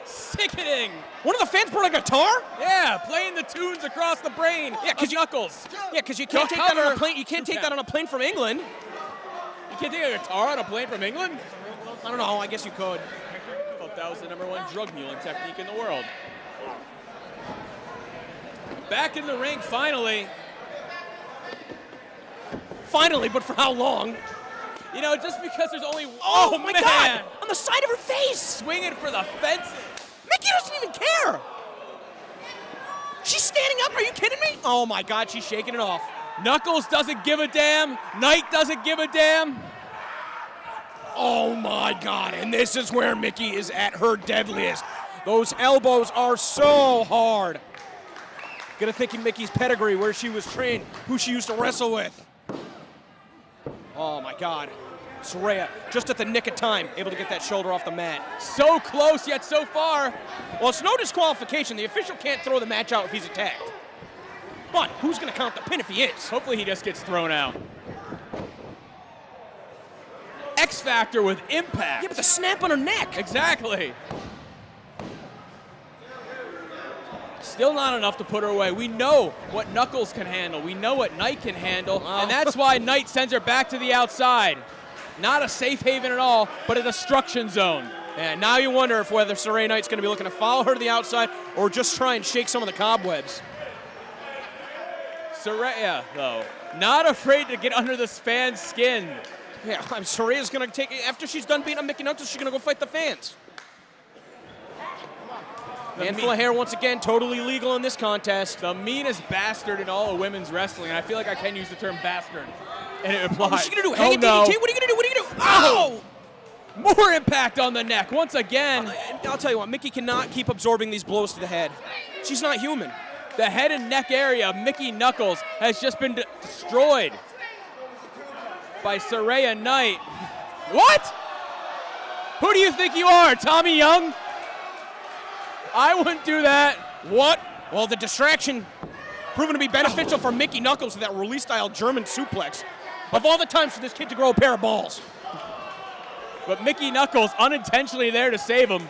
Sickening. One of the fans brought a guitar? Yeah, playing the tunes across the brain. Yeah, because Knuckles. Yeah, because you can't take that on a plane. You can't take that on a plane from England. You can't take a guitar on a plane from England? I don't know. I guess you could. I thought that was the #1 drug muling technique in the world. Back in the ring, finally. Finally, but for how long? You know, just because there's only. Oh my God! On the side of her face. Swinging for the fences. Mickey doesn't even care. She's standing up. Are you kidding me? Oh my God, she's shaking it off. Knuckles doesn't give a damn. Knight doesn't give a damn. Oh my God, and this is where Mickey is at her deadliest. Those elbows are so hard. Gonna think of Mickey's pedigree, where she was trained, who she used to wrestle with. Oh my God. Saraya, just at the nick of time, able to get that shoulder off the mat. So close, yet so far. Well, it's no disqualification. The official can't throw the match out if he's attacked. But who's gonna count the pin if he is? Hopefully he just gets thrown out. X Factor with impact. Yeah, but the snap on her neck. Exactly. Still not enough to put her away. We know what Knuckles can handle. We know what Knight can handle. And that's why Knight sends her back to the outside. Not a safe haven at all, but a destruction zone. And now you wonder if whether Saraya Knight's going to be looking to follow her to the outside or just try and shake some of the cobwebs. Saraya, though, not afraid to get under this fan's skin. Yeah, Saraya's going to take it. After she's done beating up Mickey Knuckles, she's going to go fight the fans. Handful of hair once again, totally legal in this contest. The meanest bastard in all of women's wrestling, and I feel like I can use the term bastard. And it applies. What's she gonna do? Hang a DDT? What are you gonna do? What are you gonna do? Oh! More impact on the neck once again. I'll tell you what, Mickey cannot keep absorbing these blows to the head. She's not human. The head and neck area of Mickey Knuckles has just been destroyed by Saraya Knight. What? Who do you think you are, Tommy Young? I wouldn't do that. What? Well, the distraction proven to be beneficial for Mickey Knuckles with that release-style German suplex. Of all the times for this kid to grow a pair of balls. But Mickey Knuckles unintentionally there to save him.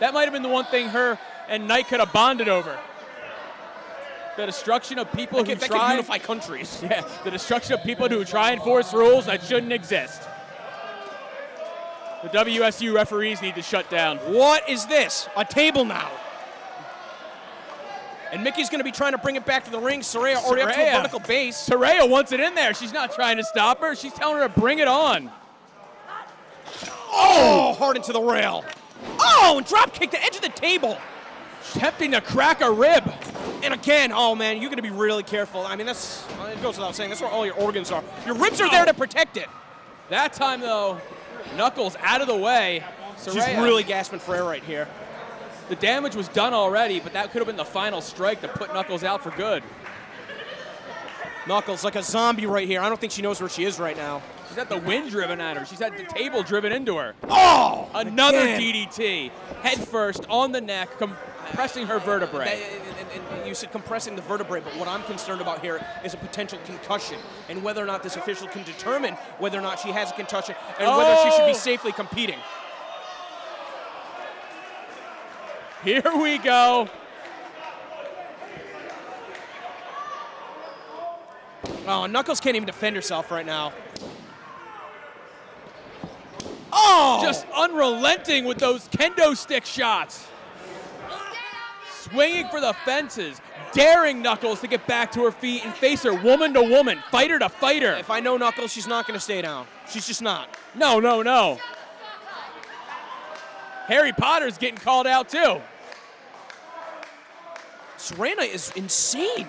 That might have been the one thing her and Knight could have bonded over. The destruction of people who try. Unify countries. Yeah, the destruction of people who try and enforce rules that shouldn't exist. The WSU referees need to shut down. What is this? A table now. And Mickey's going to be trying to bring it back to the ring. Saraya already up to a vertical base. Saraya wants it in there. She's not trying to stop her. She's telling her to bring it on. Oh, hard into the rail. Oh, and drop kick to edge of the table. Tempting to crack a rib. And again, oh man, you're going to be really careful. I mean, it goes without saying, that's where all your organs are. Your ribs are there to protect it. That time, though, Knuckles out of the way. She's really gasping for air right here. The damage was done already, but that could have been the final strike to put Knuckles out for good. Knuckles like a zombie right here. I don't think she knows where she is right now. She's had the wind driven at her. She's had the table driven into her. Oh! Another DDT. Head first on the neck, compressing her vertebrae. and you said compressing the vertebrae, but what I'm concerned about here is a potential concussion and whether or not this official can determine whether or not she has a concussion and whether she should be safely competing. Here we go. Oh, Knuckles can't even defend herself right now. Oh! Just unrelenting with those kendo stick shots. Swinging for the fences, daring Knuckles to get back to her feet and face her woman to woman, fighter to fighter. If I know Knuckles, she's not going to stay down. She's just not. No, no, no. Harry Potter's getting called out too. Serena is insane.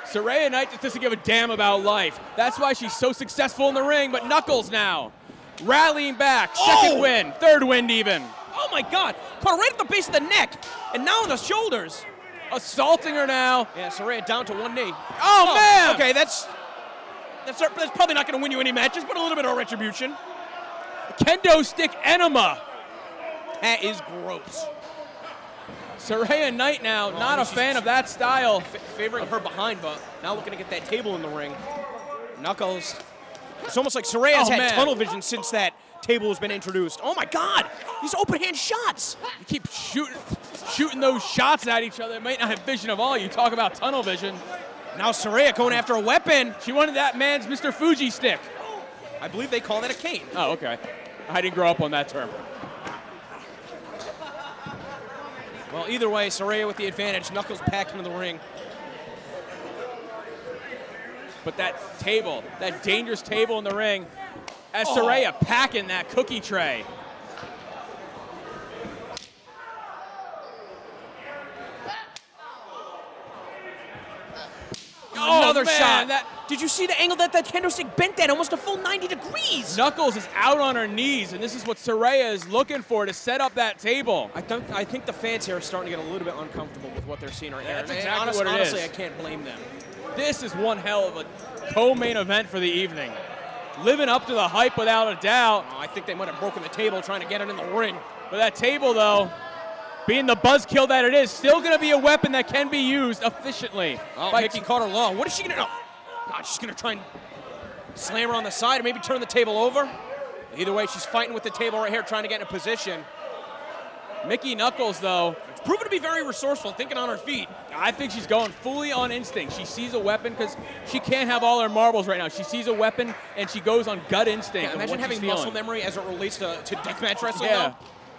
Saraya Knight just doesn't give a damn about life. That's why she's so successful in the ring, but Knuckles now. Rallying back, second win, third win even. Oh my God, caught her right at the base of the neck, and now on the shoulders. Assaulting her now. Yeah, Saraya down to one knee. Oh man! Okay, that's probably not going to win you any matches, but a little bit of retribution. Kendo stick enema. That is gross. Saraya Knight now, not a fan of that style. Favoring her behind, but now looking to get that table in the ring. Knuckles. It's almost like Saraya's had tunnel vision since that table has been introduced. Oh my God, these open hand shots. You keep shooting those shots at each other. They might not have vision of all. You talk about tunnel vision. Now Saraya going after a weapon. She wanted that man's Mr. Fuji stick. I believe they call that a cane. Oh, okay. I didn't grow up on that term. Well, either way, Saraya with the advantage. Knuckles back into the ring. But that table, that dangerous table in the ring, as Saraya packing that cookie tray. Another man, shot. Did you see the angle that kendo stick bent at? Almost a full 90 degrees. Knuckles is out on her knees, and this is what Saraya is looking for to set up that table. I think the fans here are starting to get a little bit uncomfortable with what they're seeing right now. That's exactly what it is. Honestly, I can't blame them. This is one hell of a co-main event for the evening. Living up to the hype without a doubt. I think they might have broken the table trying to get it in the ring. But that table, though, being the buzzkill that it is, still going to be a weapon that can be used efficiently. Oh, Mickey caught her low. What is she going to do? God, she's going to try and slam her on the side or maybe turn the table over. Either way, she's fighting with the table right here, trying to get in a position. Mickey Knuckles, though, it's proven to be very resourceful, thinking on her feet. I think she's going fully on instinct. She sees a weapon because she can't have all her marbles right now. She sees a weapon and she goes on gut instinct. Yeah, imagine having muscle memory as it relates to deathmatch wrestling. Yeah, though.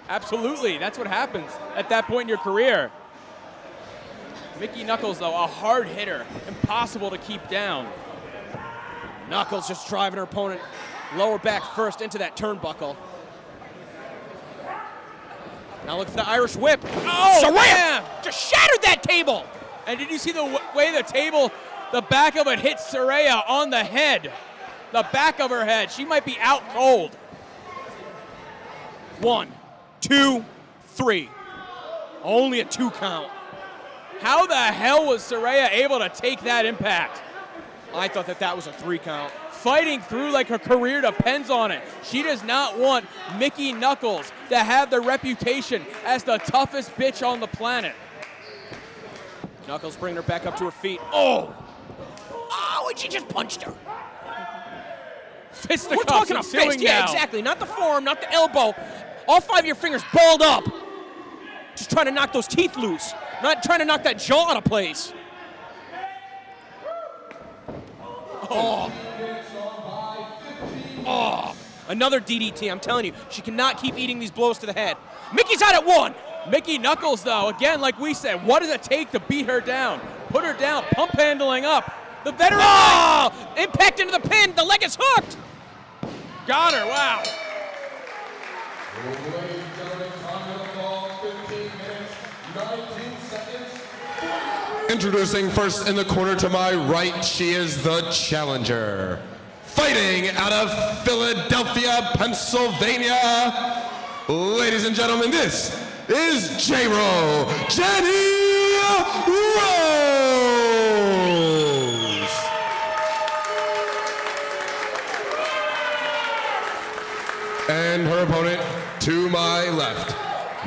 absolutely. That's what happens at that point in your career. Mickey Knuckles, though, a hard hitter, impossible to keep down. Knuckles just driving her opponent lower back first into that turnbuckle. Now look for the Irish whip. Oh, Saraya just shattered that table. And did you see the way the table, the back of it hit Saraya on the head? The back of her head. She might be out cold. 1, 2, 3. Only a 2 count. How the hell was Saraya able to take that impact? I thought that was a 3 count. Fighting through like her career depends on it. She does not want Mickey Knuckles to have the reputation as the toughest bitch on the planet. Knuckles bringing her back up to her feet. Oh, and she just punched her. Fisticuffs. We're talking a fist. Yeah, exactly. Not the forearm, not the elbow. All 5 of your fingers balled up. Just trying to knock those teeth loose. Not trying to knock that jaw out of place. Oh, another DDT. I'm telling you, she cannot keep eating these blows to the head. Mickey's out at 1. Mickey Knuckles, though, again, like we said, what does it take to beat her down? Put her down, pump handling up. The veteran. Oh! Impact into the pin. The leg is hooked. Got her. Wow. Ladies and gentlemen, time of the fall, 15 minutes, 19 seconds. Introducing first in the corner to my right, she is the challenger. Fighting out of Philadelphia, Pennsylvania. Ladies and gentlemen, this is J-Ro, Jenny Rose. And her opponent to my left,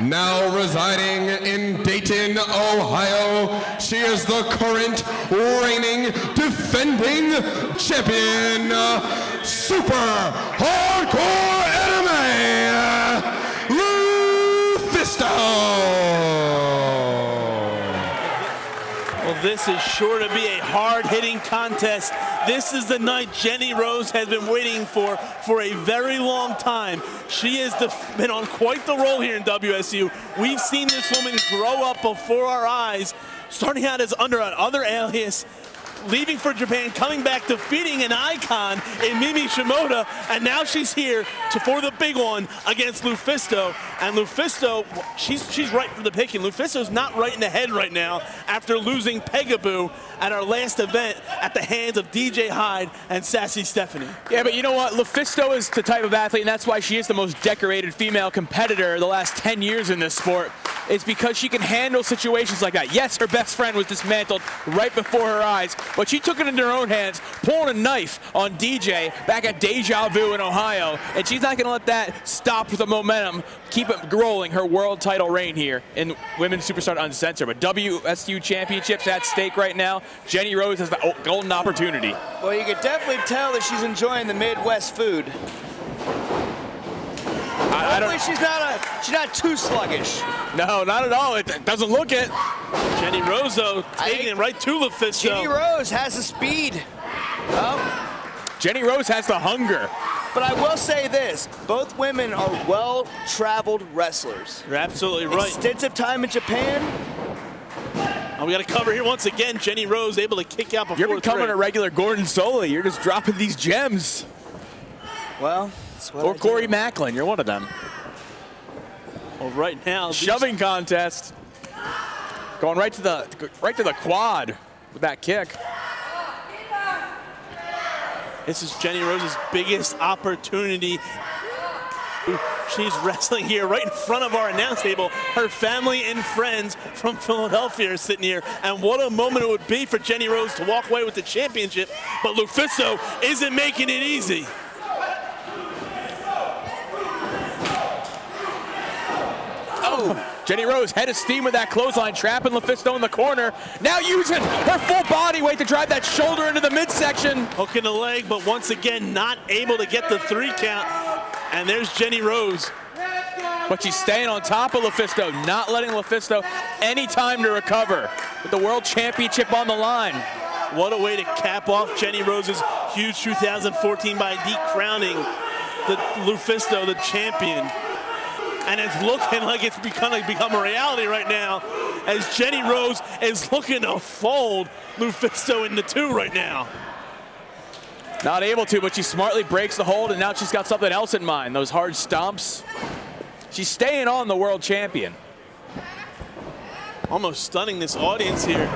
now residing in Dayton, Ohio, She is the current reigning defending champion, Super Hardcore Anime, Lufisto. Well, this is sure to be a hard-hitting contest. This is the night Jenny Rose has been waiting for a very long time. She has been on quite the roll here in WSU. We've seen this woman grow up before our eyes, starting out as under another alias, leaving for Japan, coming back, defeating an icon in Mimi Shimoda, and now she's here for the big one against Lufisto. And Lufisto, she's right for the picking. Lufisto's not right in the head right now after losing Pegaboo at our last event at the hands of DJ Hyde and Sassy Stephanie. Yeah, but you know what? Lufisto is the type of athlete, and that's why she is the most decorated female competitor the last 10 years in this sport. It's because she can handle situations like that. Yes, her best friend was dismantled right before her eyes, but she took it into her own hands, pulling a knife on DJ back at Deja Vu in Ohio, and she's not going to let that stop the momentum, keep it rolling, her world title reign here in Women's Superstar Uncensored. But WSU Championships at stake right now. Jenny Rose has the golden opportunity. Well, you can definitely tell that she's enjoying the Midwest food. Hopefully she's not too sluggish. No, not at all. It doesn't look it. Jenny Rose, though, taking it right to Lufisto. Jenny Rose has the speed. Jenny Rose has the hunger. But I will say this, both women are well-traveled wrestlers. You're absolutely right. Extensive time in Japan. We got to cover here once again. Jenny Rose able to kick out before You're becoming a regular Gordon Soley. You're just dropping these gems. Well, or Corey Macklin, you're one of them. Well, right now, shoving contest, going right to the quad with that kick. This is Jenny Rose's biggest opportunity. She's wrestling here right in front of our announce table. Her family and friends from Philadelphia are sitting here, and what a moment it would be for Jenny Rose to walk away with the championship. But Lufisto isn't making it easy. Jenny Rose head of steam with that clothesline, trapping Lufisto in the corner. Now using her full body weight to drive that shoulder into the midsection. Hooking the leg, but once again not able to get the 3 count. And there's Jenny Rose. But she's staying on top of Lufisto, not letting Lufisto any time to recover with the World Championship on the line. What a way to cap off Jenny Rose's huge 2014 by decrowning the Lufisto, the champion. And it's looking like it's become a reality right now as Jenny Rose is looking to fold Lufisto into 2 right now. Not able to, but she smartly breaks the hold, and now she's got something else in mind, those hard stomps. She's staying on the world champion. Almost stunning this audience here.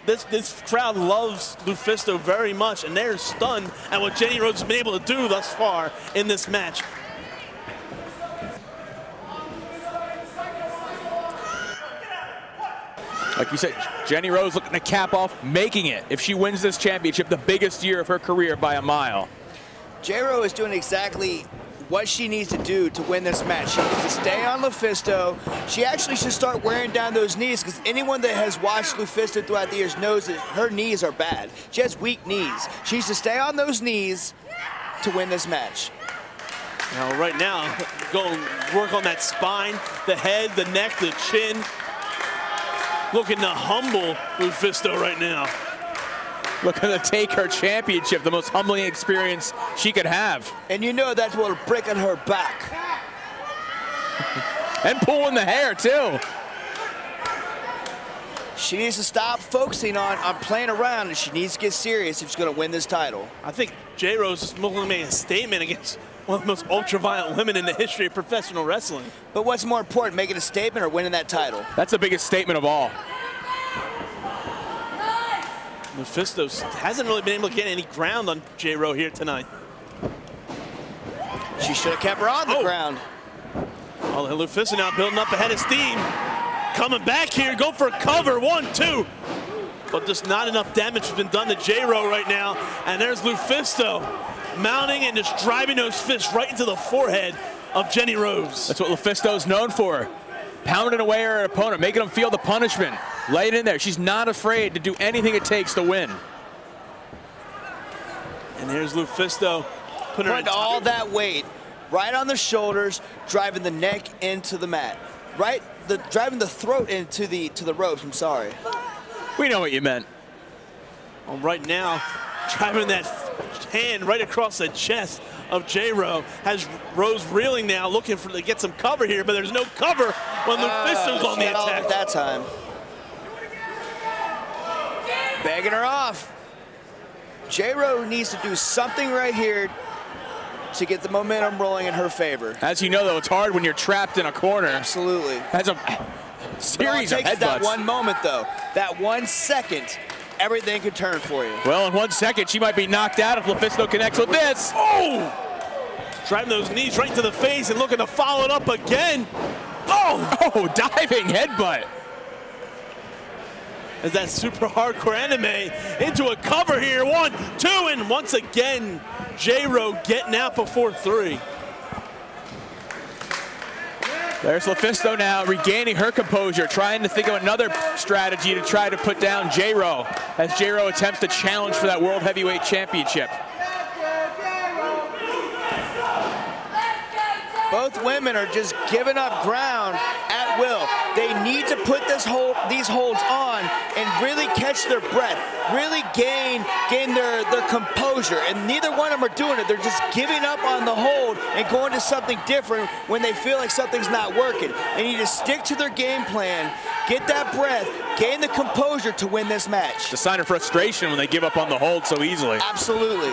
This crowd loves Lufisto very much, and they're stunned at what Jenny Rose has been able to do thus far in this match. Like you said, Jenny Rose looking to cap off, making it, if she wins this championship, the biggest year of her career by a mile. J-Ro is doing exactly what she needs to do to win this match. She needs to stay on Lufisto. She actually should start wearing down those knees, because anyone that has watched Lufisto throughout the years knows that her knees are bad. She has weak knees. She needs to stay on those knees to win this match. Now, right now, go work on that spine, the head, the neck, the chin. Looking to humble Lufisto right now. Looking to take her championship, the most humbling experience she could have. And you know that will break on her back. And pulling the hair, too. She needs to stop focusing on playing around, and she needs to get serious if she's going to win this title. I think J. Rose is looking to make a statement against one of the most ultra-violent women in the history of professional wrestling. But what's more important, making a statement or winning that title? That's the biggest statement of all. Lufisto hasn't really been able to get any ground on J. Rose here tonight. She should have kept her on the ground. Oh, Lufisto now building up ahead of steam. Coming back here, go for a cover, 1, 2. But just not enough damage has been done to J. Rose right now. And there's Lufisto mounting and just driving those fists right into the forehead of Jenny Rose. That's what LuFisto's known for. Pounding away her opponent, making them feel the punishment. Lay it in there. She's not afraid to do anything it takes to win. And here's LuFisto putting all that weight right on the shoulders, driving the neck into the mat. Driving the throat into the ropes, I'm sorry. We know what you meant. Well, right now, driving that hand right across the chest of J-Ro. Has Rose reeling now, looking to get some cover here, but there's no cover when LuFisto's on the attack. At that time. Begging her off. J-Ro needs to do something right here to get the momentum rolling in her favor. As you know, though, it's hard when you're trapped in a corner. Absolutely. That's a series of headbutts. That one moment, though. That 1 second. Everything could turn for you. Well, in 1 second, she might be knocked out if LuFisto connects with this. Oh! Driving those knees right to the face and looking to follow it up again. Oh! Oh, diving headbutt. As that super hardcore anime into a cover here. 1, 2, and once again, J-Ro getting out before 3. There's LuFisto now regaining her composure, trying to think of another strategy to try to put down J-Ro as J-Ro attempts to challenge for that World Heavyweight Championship. Both women are just giving up ground at will. They need to put these holds on and really catch their breath, really gain their composure. And neither one of them are doing it. They're just giving up on the hold and going to something different when they feel like something's not working. They need to stick to their game plan, get that breath, gain the composure to win this match. It's a sign of frustration when they give up on the hold so easily. Absolutely.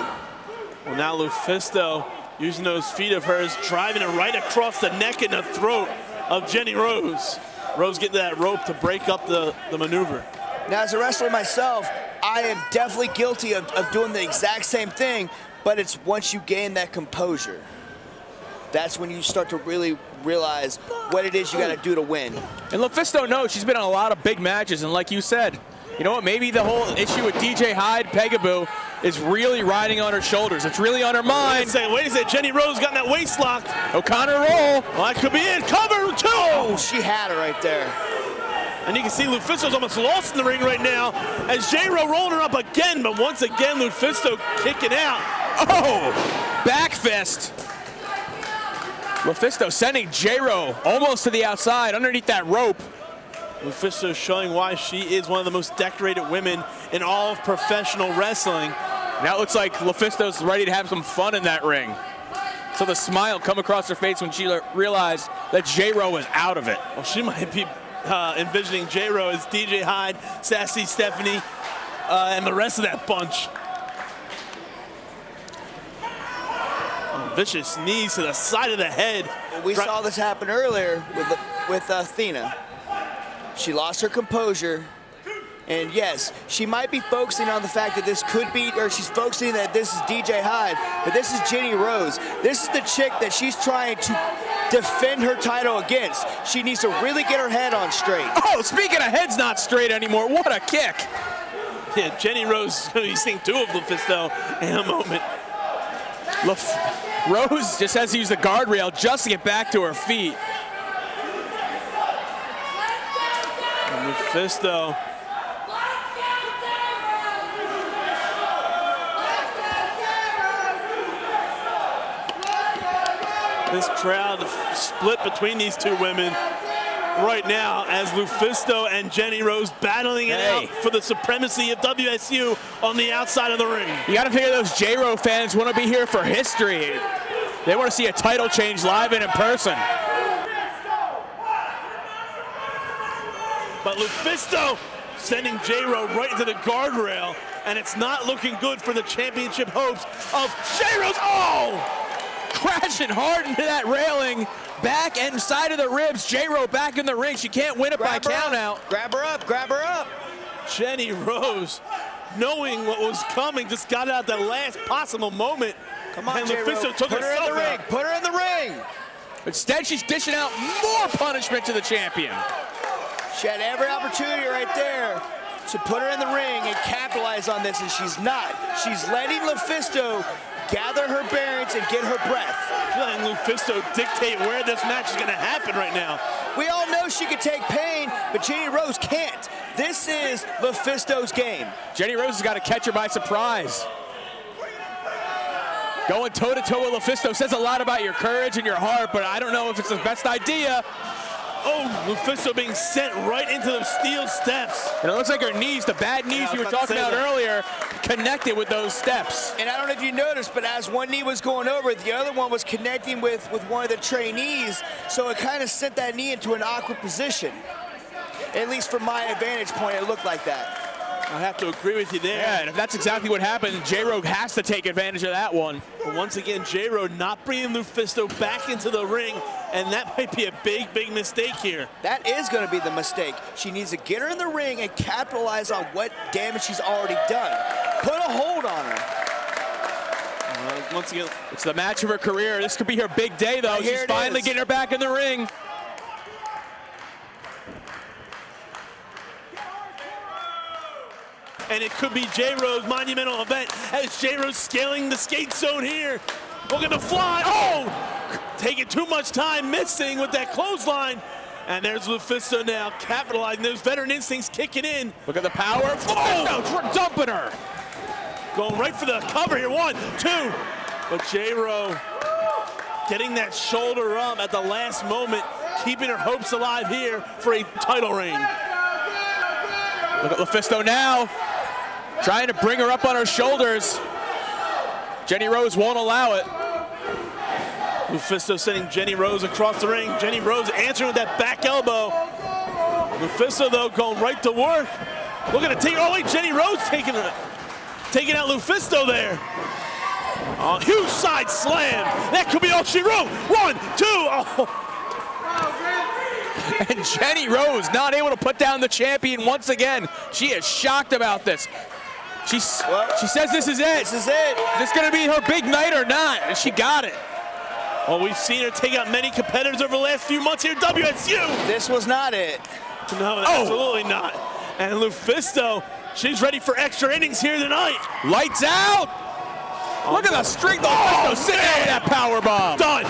Well, now LuFisto using those feet of hers, driving it right across the neck and the throat of Jenny Rose. Rose getting that rope to break up the maneuver. Now, as a wrestler myself, I am definitely guilty of doing the exact same thing, but it's once you gain that composure. That's when you start to really realize what it is you got to do to win. And LuFisto knows she's been in a lot of big matches, and like you said, you know what, maybe the whole issue with DJ Hyde, Peekaboo, is really riding on her shoulders. It's really on her mind. Wait a second, Jenny Rose got that waist locked. O'Connor roll. Well, that could be it. Cover, 2. Oh, she had her right there. And you can see LuFisto's almost lost in the ring right now as J-Ro rolling her up again, but once again, LuFisto kicking out. Oh, back fist. LuFisto sending J-Ro almost to the outside underneath that rope. LuFisto showing why she is one of the most decorated women in all of professional wrestling. Now it looks like LuFisto's ready to have some fun in that ring. So the smile come across her face when she realized that J-Ro was out of it. Well, she might be envisioning J-Ro as DJ Hyde, Sassy Stephanie, and the rest of that bunch. Oh, vicious knees to the side of the head. We saw this happen earlier with Athena. She lost her composure, and yes, she might be focusing on the fact that this could be, or she's focusing that this is DJ Hyde, but this is Jenny Rose. This is the chick that she's trying to defend her title against. She needs to really get her head on straight. Oh, speaking of heads not straight anymore, what a kick. Yeah, Jenny Rose is going to be seeing 2 of LuFisto in a moment. Rose just has to use the guardrail just to get back to her feet. LuFisto. This crowd split between these 2 women right now as LuFisto and Jenny Rose battling it out for the supremacy of WSU on the outside of the ring. You got to figure those J-Ro fans want to be here for history. They want to see a title change live and in person. But LuFisto sending J-Ro right into the guardrail, and it's not looking good for the championship hopes of J-Ro's. Oh! Crashing hard into that railing, back and side of the ribs. J-Ro back in the ring. She can't win it by count out. Grab her up, grab her up. Jenny Rose, knowing what was coming, just got out that last possible moment. Come on, and J-Ro. LuFisto took Put her in the ring. out. Put her in the ring. Instead, she's dishing out more punishment to the champion. She had every opportunity right there to put her in the ring and capitalize on this, and she's not. She's letting LuFisto gather her bearings and get her breath. She's letting Lufisto dictate where this match is going to happen right now. We all know she can take pain, but Jenny Rose can't. This is Lufisto's game. Jenny Rose has got to catch her by surprise. Going toe-to-toe with Lufisto says a lot about your courage and your heart, but I don't know if it's the best idea. Oh, Lufisto being sent right into those steel steps. And it looks like her knees, the bad knees you were talking about earlier, connected with those steps. And I don't know if you noticed, but as one knee was going over, the other one was connecting with one of the trainees, so it kind of sent that knee into an awkward position. At least from my vantage point, it looked like that. I have to agree with you there. Yeah, and if that's exactly what happened, J-Ro has to take advantage of that one. But once again, J-Ro not bringing Lufisto back into the ring, and that might be a big, big mistake here. That is going to be the mistake. She needs to get her in the ring and capitalize on what damage she's already done. Put a hold on her. Once again, it's the match of her career. This could be her big day, though. She's finally getting her back in the ring. and it could be J-Ro's monumental event as J-Ro's scaling the skate zone here. Looking to fly. Oh! Taking too much time, missing with that clothesline. And there's Lufisto now capitalizing. Those veteran instincts kicking in. Look at the power. Oh! Dumping her. Going right for the cover here. 1, 2. But J-Ro getting that shoulder up at the last moment, keeping her hopes alive here for a title reign. Look at Lufisto now, trying to bring her up on her shoulders. Jenny Rose won't allow it. Lufisto sending Jenny Rose across the ring. Jenny Rose answering with that back elbow. Lufisto, though, going right to work. Looking to take, oh wait, Jenny Rose taking out Lufisto there. Oh, huge side slam. That could be all she wrote. 1, 2, oh. And Jenny Rose not able to put down the champion once again. She is shocked about this. She says this is it. This is it. Is this going to be her big night or not? And she got it. Well, we've seen her take out many competitors over the last few months here at WSU. This was not it. No, absolutely not. And Lufisto, she's ready for extra innings here tonight. Lights out. Look at the strength of Lufisto sitting there with that power bomb. Done.